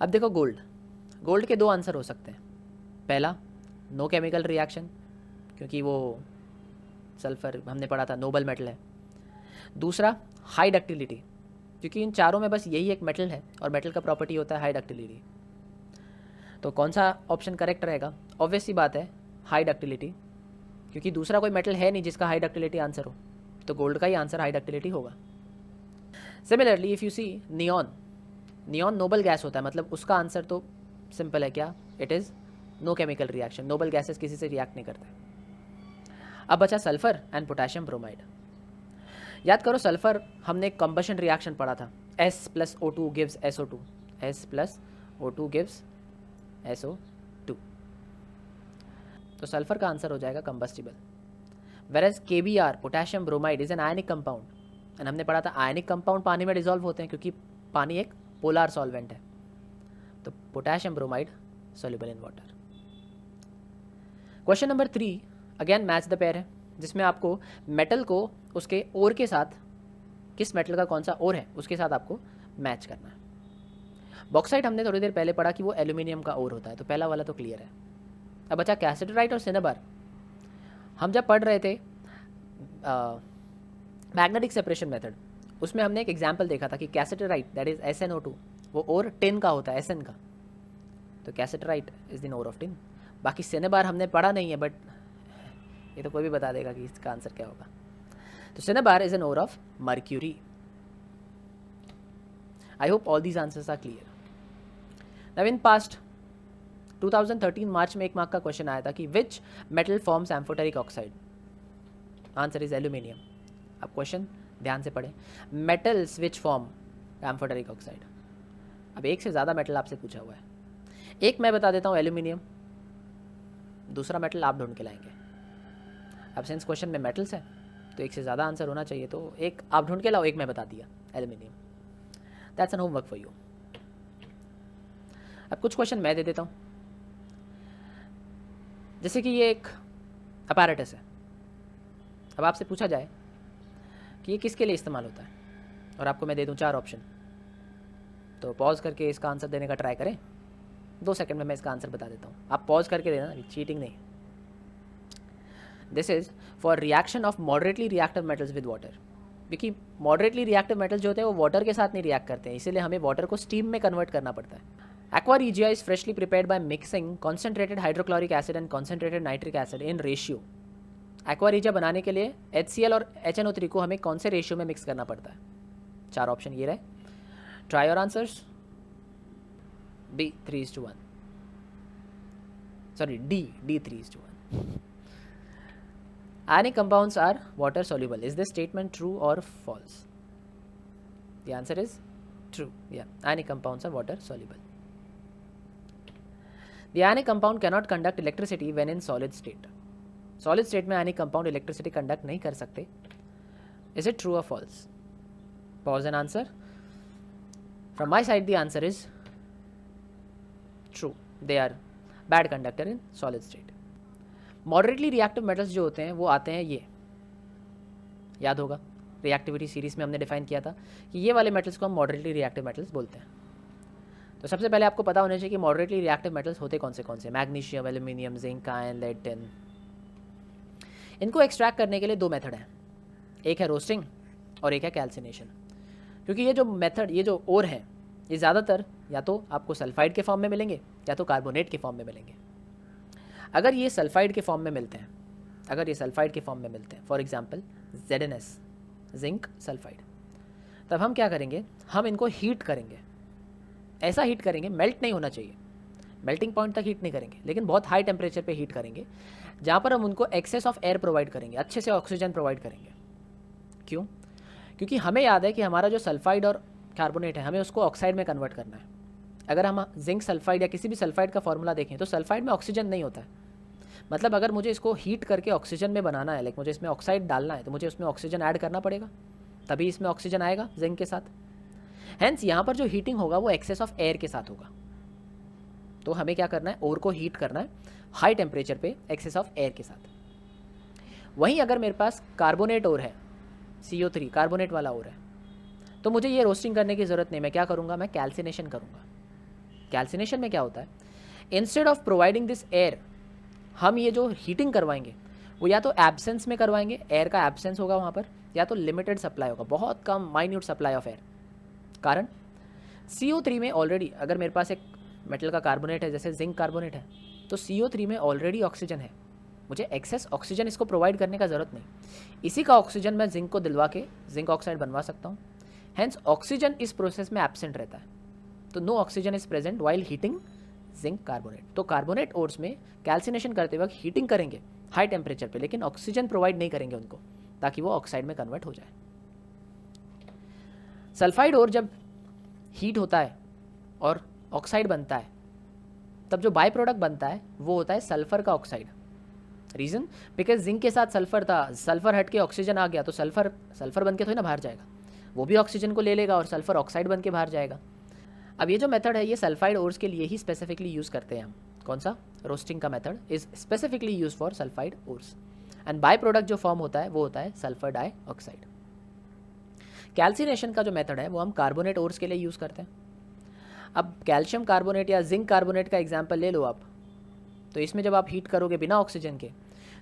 अब देखो गोल्ड के दो आंसर हो सकते हैं। पहला, नो केमिकल रिएक्शन, क्योंकि वो सल्फर हमने पढ़ा था नोबल मेटल है। दूसरा, हाई डक्टिलिटी, क्योंकि इन चारों में बस यही एक मेटल है और मेटल का प्रॉपर्टी होता है हाई डक्टिलिटी। तो कौन सा ऑप्शन करेक्ट रहेगा? ऑब्वियस सी बात है हाई डक्टिलिटी, क्योंकि दूसरा कोई मेटल है नहीं जिसका हाई डक्टिलिटी आंसर हो, तो गोल्ड का ही आंसर हाई डक्टिलिटी होगा। Similarly if you see neon noble gas होता है, मतलब उसका आंसर तो सिंपल है, क्या, it is no chemical reaction. Noble gases किसी से रिएक्ट नहीं करते। अब बचा सल्फर एंड पोटेशियम ब्रोमाइड। याद करो, सल्फर हमने कंबशन रिएक्शन पढ़ा था, S+O2 gives SO2, S+O2 gives SO2, तो सल्फर का आंसर हो जाएगा combustible. Whereas KBr potassium bromide is an ionic compound, and हमने पढ़ा था आयनिक कंपाउंड पानी में डिसॉल्व होते हैं क्योंकि पानी एक पोलर सॉल्वेंट है, तो potassium bromide soluble in water. Question number 3 again match the pair है, जिसमें आपको मेटल को उसके ओर के साथ, किस मेटल का कौन सा ओर है उसके साथ आपको मैच करना है। बॉक्साइट हमने थोड़ी देर पहले पढ़ा कि वो एल्यूमिनियम का ओर होता है, तो पहला वाला तो क्लियर है। अब बचा कैसेटराइट और सिनेबार। हम जब पढ़ रहे थे मैग्नेटिक सेपरेशन मेथड, उसमें हमने एक एग्जाम्पल देखा था कि कैसेटराइट दैट इज SnO2, वो ओर टिन का होता है, Sn का, तो cassiterite is the ore of tin. बाकी सिनेबार हमने पढ़ा नहीं है, बट ये तो कोई भी बता देगा कि इसका आंसर क्या होगा। तो cinnabar is an ore of mercury. I hope all these answers are clear. Now in past 2013 March में एक मार्क का क्वेश्चन आया था कि which metal forms amphoteric oxide, answer is aluminium. अब क्वेश्चन ध्यान से पढ़ें, metals which form amphoteric oxide. अब एक से ज़्यादा मेटल आपसे पूछा हुआ है, एक मैं बता देता हूँ एल्यूमिनियम, दूसरा मेटल आप ढूंढ के लाएंगे। अब सिंस क्वेश्चन में मेटल्स है तो एक से ज़्यादा आंसर होना चाहिए, तो एक आप ढूंढ के लाओ, एक मैं बता दिया aluminium. That's an homework for you. अब कुछ क्वेश्चन मैं दे देता हूँ, जैसे कि ये एक अपैरेटस है। अब आपसे पूछा जाए कि ये किसके लिए इस्तेमाल होता है, और आपको मैं दे दूँ 4 ऑप्शन, तो पॉज करके इसका आंसर देने का ट्राई करें। 2 सेकंड में मैं इसका आंसर बता देता हूँ, आप पॉज करके देना, चीटिंग नहीं। This is for reaction of moderately reactive metals with water, क्योंकि मॉडरेटली रिएक्टिव मेटल्स जो होते हैं वो वाटर के साथ नहीं रिएक्ट करते हैं, इसीलिए हमें वाटर को स्टीम में कन्वर्ट करना पड़ता है। Aqua regia is freshly prepared by mixing concentrated hydrochloric acid and concentrated nitric acid in ratio. Aqua regia बनाने के लिए HCl और HNO3 को हमें कौन से रेशियो में मिक्स करना पड़ता है? 4 ऑप्शन ये रहे। Try your answers. B 3:1. Sorry, D 3:1. Ionic compounds are water soluble. Is this statement true or false? The answer is true. Yeah, ionic compounds are water soluble. The ionic compound cannot conduct electricity when in solid state. Solid state में ionic compound electricity conduct नहीं कर सकते. Is it true or false? Pause and answer. From my side, the answer is true. They are bad conductor in solid state. Moderately reactive metals जो होते हैं वो आते हैं ये, याद होगा रिएक्टिविटी सीरीज में हमने डिफाइन किया था कि ये वाले मेटल्स को हम मॉडरेटली रिएक्टिव मेटल्स बोलते हैं. तो सबसे पहले आपको पता होना चाहिए कि मॉडरेटली रिएक्टिव मेटल्स होते कौन से magnesium, aluminium, zinc, iron, lead, tin. इनको एक्सट्रैक्ट करने के लिए दो मेथड हैं, एक है रोस्टिंग और एक है कैल्सिनेशन. क्योंकि ये जो मेथड, ये जो ओर हैं, ये ज़्यादातर या तो आपको सल्फाइड के फॉर्म में मिलेंगे या तो कार्बोनेट के फॉर्म में मिलेंगे. अगर ये सल्फाइड के फॉर्म में मिलते हैं, for example ZnS, zinc sulphide, तब हम क्या करेंगे, हम इनको हीट करेंगे. ऐसा हीट करेंगे, मेल्ट नहीं होना चाहिए, मेल्टिंग पॉइंट तक हीट नहीं करेंगे, लेकिन बहुत हाई टेम्परेचर पे हीट करेंगे, जहाँ पर हम उनको एक्सेस ऑफ एयर प्रोवाइड करेंगे, अच्छे से ऑक्सीजन प्रोवाइड करेंगे. क्यों? क्योंकि हमें याद है कि हमारा जो सल्फाइड और कार्बोनेट है, हमें उसको ऑक्साइड में कन्वर्ट करना है. अगर हम जिंक सल्फाइड या किसी भी सल्फाइड का फॉर्मूला देखें तो सल्फाइड में ऑक्सीजन नहीं होता है. मतलब अगर मुझे इसको हीट करके ऑक्सीजन में बनाना है, लाइक मुझे इसमें ऑक्साइड डालना है, तो मुझे उसमें ऑक्सीजन ऐड करना पड़ेगा, तभी इसमें ऑक्सीजन आएगा जिंक के साथ. हेंस यहाँ पर जो हीटिंग होगा वो एक्सेस ऑफ एयर के साथ होगा. तो हमें क्या करना है, ओर को हीट करना है हाई टेम्परेचर पे एक्सेस ऑफ एयर के साथ. वहीं अगर मेरे पास कार्बोनेट ओर है, CO3 कार्बोनेट वाला ओर है, तो मुझे ये रोस्टिंग करने की ज़रूरत नहीं. मैं क्या करूँगा, मैं कैल्सिनेशन करूँगा. कैल्सिनेशन में क्या होता है, instead of providing this air, हम ये जो हीटिंग करवाएंगे वो या तो एब्सेंस में करवाएंगे, एयर का एब्सेंस होगा वहाँ पर, या तो लिमिटेड सप्लाई होगा, बहुत कम माइन्यूट सप्लाई ऑफ एयर. कारण CO3 में ऑलरेडी, अगर मेरे पास एक मेटल का कार्बोनेट है जैसे जिंक कार्बोनेट है, तो CO3 में ऑलरेडी ऑक्सीजन है, मुझे एक्सेस ऑक्सीजन इसको प्रोवाइड करने का ज़रूरत नहीं. इसी का ऑक्सीजन मैं जिंक को दिलवा के जिंक ऑक्साइड बनवा सकता हूँ. हेंस ऑक्सीजन इस प्रोसेस में एब्सेंट रहता है, तो no oxygen is present while heating zinc carbonate. तो कार्बोनेट ओर्स में कैल्सिनेशन करते वक्त हीटिंग करेंगे हाई टेम्परेचर पे, लेकिन ऑक्सीजन प्रोवाइड नहीं करेंगे उनको, ताकि वो ऑक्साइड में कन्वर्ट हो जाए. सल्फाइड ओर जब हीट होता है और ऑक्साइड बनता है, तब जो बाय प्रोडक्ट बनता है वो होता है सल्फर का ऑक्साइड. रीज़न, बिकॉज जिंक के साथ सल्फर था, सल्फर हट के ऑक्सीजन आ गया, तो सल्फर बन के थोड़ी ना बाहर जाएगा, वो भी ऑक्सीजन को ले लेगा और सल्फर ऑक्साइड बन के बाहर जाएगा. अब ये जो मेथड है ये सल्फाइड ओर्स के लिए ही स्पेसिफिकली यूज़ करते हैं हम. कौन सा? रोस्टिंग का method is specifically use for sulphide ores, and by product जो फॉर्म होता है वो होता है सल्फर डाइऑक्साइड. कैल्सिनेशन का जो मेथड है वो हम कार्बोनेट ओर्स के लिए यूज़ करते हैं. अब कैल्शियम कार्बोनेट या जिंक कार्बोनेट का एग्जाम्पल ले लो आप, तो इसमें जब आप हीट करोगे बिना ऑक्सीजन के,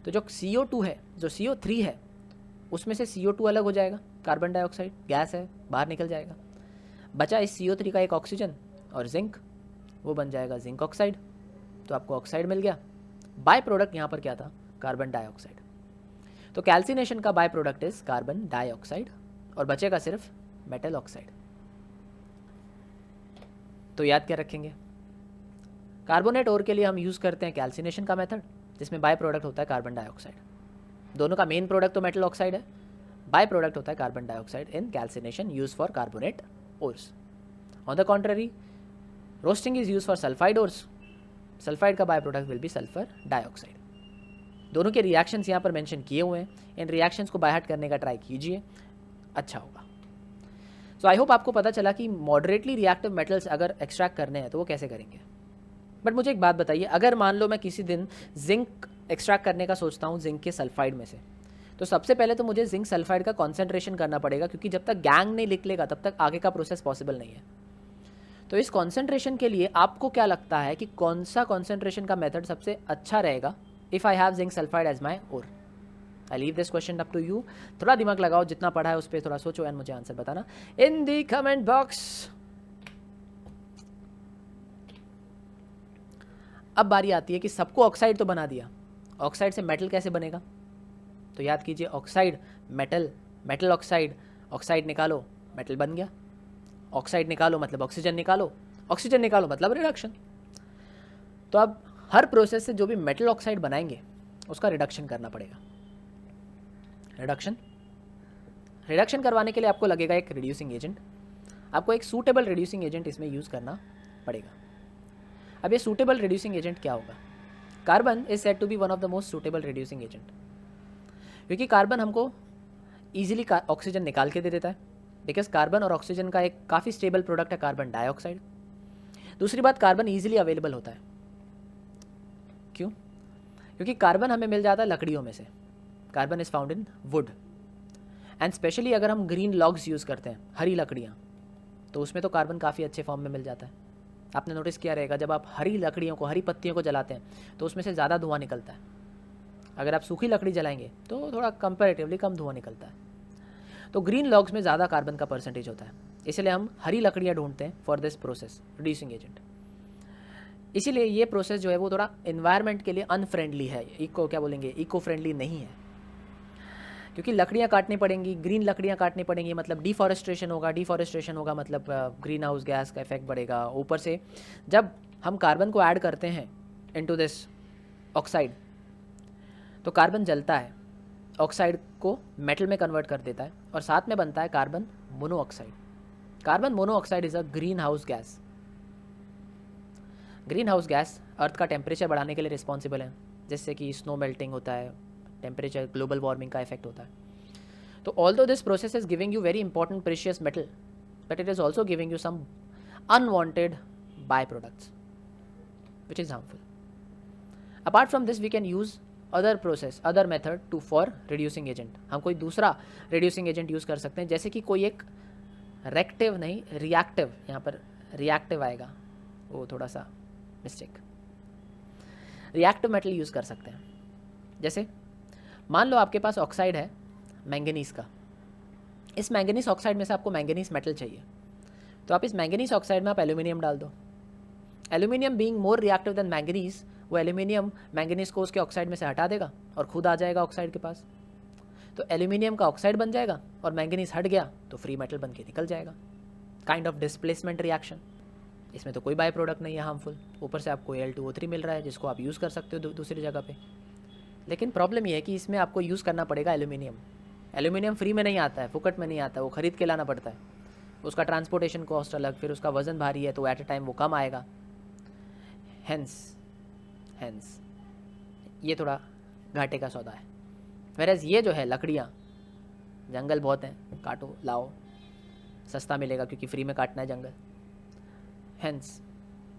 तो जो CO2 है, जो CO3 है, उसमें से CO2 अलग हो जाएगा, कार्बन डाइऑक्साइड गैस है, बाहर निकल जाएगा. बचा इस CO3 का एक ऑक्सीजन और जिंक, वो बन जाएगा जिंक ऑक्साइड. तो आपको ऑक्साइड मिल गया. बाय प्रोडक्ट यहाँ पर क्या था? Carbon dioxide. तो कैल्सिनेशन का by product is carbon dioxide और बचेगा सिर्फ मेटल ऑक्साइड. तो याद क्या रखेंगे, कार्बोनेट ओर के लिए हम यूज़ करते हैं कैल्सिनेशन का मेथड, जिसमें बाय प्रोडक्ट होता है कार्बन डाइऑक्साइड. दोनों का मेन प्रोडक्ट तो मेटल ऑक्साइड है, बाय प्रोडक्ट होता है carbon dioxide in calcination use for carbonate ores. On the contrary, roasting is use for sulphide ores. Sulphide का by product will be sulphur dioxide. दोनों के reactions यहाँ पर mention किए हुए हैं, इन रिएक्शंस को बाय हार्ट करने का ट्राई कीजिए, अच्छा होगा. सो आई होप आपको पता चला कि मॉडरेटली रिएक्टिव मेटल्स अगर एक्सट्रैक्ट करने हैं तो वो कैसे करेंगे. बट मुझे एक बात बताइए, अगर मान लो मैं किसी दिन जिंक एक्सट्रैक्ट करने का सोचता हूँ जिंक के सल्फाइड में से, तो सबसे पहले तो मुझे जिंक सल्फाइड का कॉन्सेंट्रेशन करना पड़ेगा, क्योंकि जब तक गैंग नहीं निकलेगा तब तक आगे का प्रोसेस पॉसिबल नहीं है. तो इस कॉन्सेंट्रेशन के लिए आपको क्या लगता है कि कौन सा कॉन्सेंट्रेशन का मेथड सबसे अच्छा रहेगा if I have zinc sulphide as my ore? I leave this question up to you. थोड़ा दिमाग लगाओ, जितना पढ़ा है उस पर थोड़ा सोचो एंड मुझे आंसर बताना इन दी कमेंट बॉक्स. अब बारी आती है कि सबको ऑक्साइड तो बना दिया, ऑक्साइड से मेटल कैसे बनेगा? तो याद कीजिए, oxide metal, metal oxide, oxide निकालो, मेटल बन गया. ऑक्साइड निकालो मतलब ऑक्सीजन निकालो, ऑक्सीजन निकालो मतलब रिडक्शन। तो अब हर प्रोसेस से जो भी मेटल ऑक्साइड बनाएंगे उसका रिडक्शन करना पड़ेगा। रिडक्शन करवाने के लिए आपको लगेगा एक रिड्यूसिंग एजेंट, आपको एक सूटेबल रिड्यूसिंग एजेंट इसमें यूज़ करना पड़ेगा। अब ये सूटेबल रिड्यूसिंग एजेंट क्या होगा? Carbon is said to be one of the most suitable reducing agent, क्योंकि कार्बन हमको ईजिली ऑक्सीजन निकाल के दे देता है, बिकॉज कार्बन और ऑक्सीजन का एक काफ़ी स्टेबल प्रोडक्ट है कार्बन डाइऑक्साइड। दूसरी बात, कार्बन ईजिली अवेलेबल होता है। क्यों? क्योंकि कार्बन हमें मिल जाता है लकड़ियों में से। Carbon is found in would, and specially अगर हम ग्रीन लॉग्स यूज़ करते हैं, हरी लकड़ियाँ, तो उसमें तो कार्बन काफ़ी अच्छे फॉर्म में मिल जाता है। आपने नोटिस किया रहेगा, जब आप हरी लकड़ियों को, हरी पत्तियों को जलाते हैं तो उसमें से ज़्यादा धुआं निकलता है। अगर आप सूखी लकड़ी जलाएंगे तो थोड़ा कंपैरेटिवली कम धुआं निकलता है। तो ग्रीन लॉग्स में ज़्यादा कार्बन का परसेंटेज होता है, इसलिए हम हरी लकड़ियाँ ढूंढते हैं for this process, reducing agent. इसीलिए ये प्रोसेस जो है वो थोड़ा इन्वायरमेंट के लिए अनफ्रेंडली है, इको फ्रेंडली नहीं है, क्योंकि लकड़ियाँ काटनी पड़ेंगी, ग्रीन लकड़ियाँ काटनी पड़ेंगी, मतलब डिफॉरेस्ट्रेशन होगा मतलब ग्रीन हाउस गैस का इफेक्ट बढ़ेगा। ऊपर से जब हम कार्बन को ऐड करते हैं इनटू दिस ऑक्साइड, तो कार्बन जलता है, ऑक्साइड को मेटल में कन्वर्ट कर देता है, और साथ में बनता है carbon monoxide. Carbon monoxide is a green house gas. Green house gas earth का टेम्परेचर बढ़ाने के लिए रिस्पॉन्सिबल है, जिससे कि स्नो मेल्टिंग होता है, टेम्परेचर, ग्लोबल वार्मिंग का इफेक्ट होता है। तो although this process is giving you very important precious metal, but it is also giving you some unwanted by products which is harmful. Apart from this we can use other method to for reducing agent. हम कोई दूसरा reducing agent use कर सकते हैं, जैसे कि कोई एक रिएक्टिव नहीं, रिएक्टिव, यहाँ पर रिएक्टिव आएगा, वो थोड़ा सा मिस्टेक, रिएक्टिव मेटल यूज़ कर सकते हैं। जैसे मान लो आपके पास ऑक्साइड है मैंगनीज़ का, इस मैंगनीज ऑक्साइड में से आपको मैंगनीज मेटल चाहिए, तो आप इस मैंगनीज ऑक्साइड में आप एल्यूमिनियम डाल दो। Aluminium being more reactive than manganese, वो एल्यूमिनियम मैंगनीज को उसके ऑक्साइड में से हटा देगा और खुद आ जाएगा ऑक्साइड के पास, तो एल्यूमिनियम का ऑक्साइड बन जाएगा और मैंगनीज हट गया तो फ्री मेटल बन के निकल जाएगा। Kind of displacement reaction. इसमें तो कोई बाय प्रोडक्ट नहीं है हार्मफुल, ऊपर से आपको Al2O3 मिल रहा है जिसको आप यूज़ कर सकते हो दूसरी जगह पे। लेकिन प्रॉब्लम ये है कि इसमें आपको यूज़ करना पड़ेगा एल्यूमिनियम। एल्यूमिनियम फ्री में नहीं आता है, फुकट में नहीं आता है, वो ख़रीद के लाना पड़ता है, उसका ट्रांसपोर्टेशन कॉस्ट अलग, फिर उसका वज़न भारी है तो एट ए टाइम वो कम आएगा। हेंस ये थोड़ा घाटे का सौदा है। वेरएज़ ये जो है लकड़ियाँ, जंगल बहुत हैं, काटो लाओ, सस्ता मिलेगा क्योंकि फ्री में काटना है जंगल, हेंस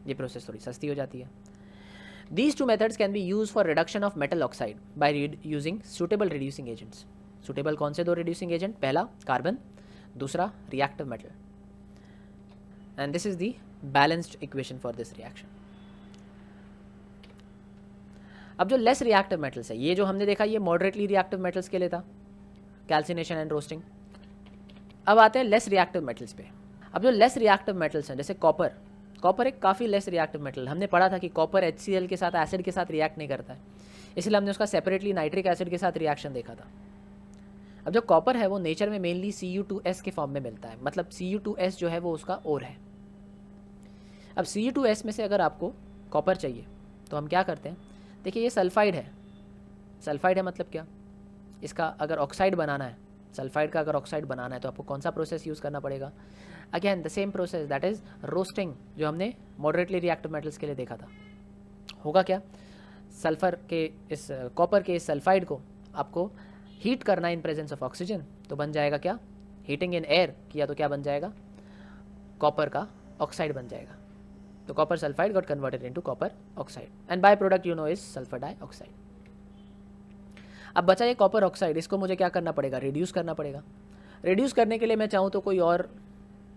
ये प्रोसेस थोड़ी सस्ती हो जाती है। These two methods can be used for reduction of metal oxide by using suitable reducing agents. Suitable कौन से दो reducing agent? पहला कार्बन, दूसरा reactive metal. And this is the balanced equation for this reaction. अब जो less reactive metals है, ये जो हमने देखा ये मॉडरेटली रिएक्टिव मेटल्स के लिए था, कैल्सिनेशन एंड रोस्टिंग। अब आते हैं लेस रिएक्टिव मेटल्स पे। अब जो लेस रिएक्टिव मेटल्स हैं, जैसे कॉपर एक काफ़ी लेस रिएक्टिव मेटल, हमने पढ़ा था कि कॉपर HCl के साथ, एसिड के साथ रिएक्ट नहीं करता है, इसलिए हमने उसका सेपरेटली नाइट्रिक एसिड के साथ रिएक्शन देखा था। अब जो कॉपर है वो नेचर में मेनली Cu2S के फॉर्म में मिलता है, मतलब Cu2S जो है वो उसका ओर है। अब Cu2S में से अगर आपको कॉपर चाहिए तो हम क्या करते हैं, देखिए ये सल्फाइड है मतलब क्या, इसका अगर ऑक्साइड बनाना है, सल्फाइड का अगर ऑक्साइड बनाना है तो आपको कौन सा प्रोसेस यूज़ करना पड़ेगा? Again the same process, that is roasting, जो हमने मॉडरेटली रिएक्टिव मेटल्स के लिए देखा था। होगा क्या, सल्फर के इस कॉपर के इस सल्फाइड को आपको हीट करना इन प्रेजेंस ऑफ ऑक्सीजन, तो बन जाएगा क्या, हीटिंग इन एयर किया तो क्या बन जाएगा, कॉपर का ऑक्साइड बन जाएगा। तो copper sulphide got converted into copper oxide and by product you know is sulphur dioxide. अब बचा ये कॉपर ऑक्साइड, इसको मुझे क्या करना पड़ेगा, रिड्यूस करना पड़ेगा। रिड्यूस करने के लिए मैं चाहूँ तो कोई और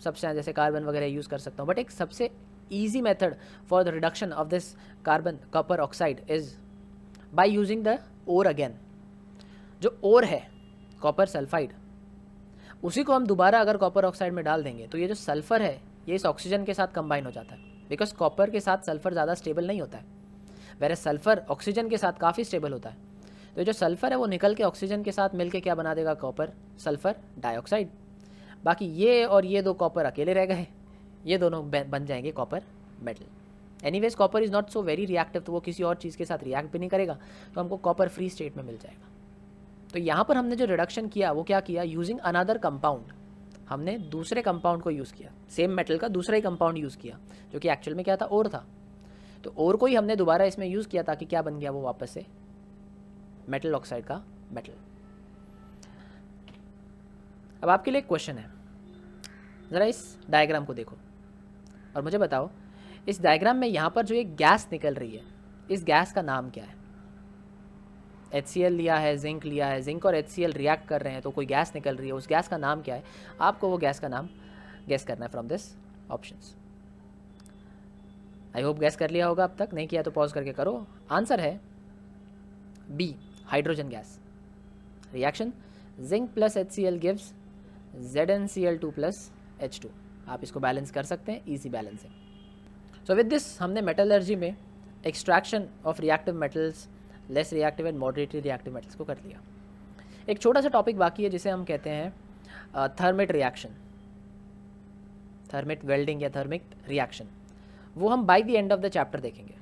सब्सटेंस जैसे कार्बन वगैरह यूज़ कर सकता हूँ, बट एक सबसे easy method for the reduction of this carbon copper oxide is by using the ore again. जो ओर है कॉपर सल्फाइड, उसी को हम दोबारा अगर कॉपर ऑक्साइड में डाल देंगे तो ये जो सल्फ़र है ये इस ऑक्सीजन के साथ कंबाइन हो जाता है, बिकॉज कॉपर के साथ सल्फ़र ज़्यादा स्टेबल नहीं होता है, वेरे सल्फ़र ऑक्सीजन के साथ काफ़ी स्टेबल होता है। तो जो सल्फ़र है वो निकल के ऑक्सीजन के साथ मिलके क्या बना देगा, कॉपर सल्फ़र डाइऑक्साइड। बाकी ये और ये दो कॉपर अकेले रह गए, ये दोनों बन जाएंगे copper metal. Anyways copper is not so very reactive, तो वो किसी और चीज़ के साथ रिएक्ट भी नहीं करेगा, तो हमको कॉपर फ्री स्टेट में मिल जाएगा। तो यहाँ पर हमने जो रिडक्शन किया वो क्या किया, यूजिंग अनदर कंपाउंड, हमने दूसरे कंपाउंड को यूज़ किया, सेम मेटल का दूसरा ही कंपाउंड यूज़ किया, जो कि एक्चुअल में क्या था, ओर था। तो ओर को ही हमने दोबारा इसमें यूज़ किया ताकि क्या बन गया वो वापस से मेटल ऑक्साइड का मेटल। अब आपके लिए एक क्वेश्चन है, ज़रा इस डायग्राम को देखो और मुझे बताओ, इस डायग्राम में यहाँ पर जो एक गैस निकल रही है, इस गैस का नाम क्या है। HCl लिया है, जिंक लिया है, जिंक और HCl रिएक्ट कर रहे हैं तो कोई गैस निकल रही है, उस गैस का नाम क्या है। आपको वो गैस का नाम गेस करना है from this options. I hope gas कर लिया होगा, अब तक नहीं किया तो पॉज करके करो। आंसर है B, hydrogen gas. Reaction zinc plus HCl gives ZnCl2 plus H2। आप इसको बैलेंस कर सकते हैं, easy balancing. So with this हमने मेटलर्जी में extraction of reactive metals, less reactive and moderately reactive metals को कर लिया। एक छोटा सा टॉपिक बाकी है जिसे हम कहते हैं थर्मिट रिएक्शन, थर्मिट वेल्डिंग या थर्मिट रिएक्शन। वो हम by the end of the chapter देखेंगे।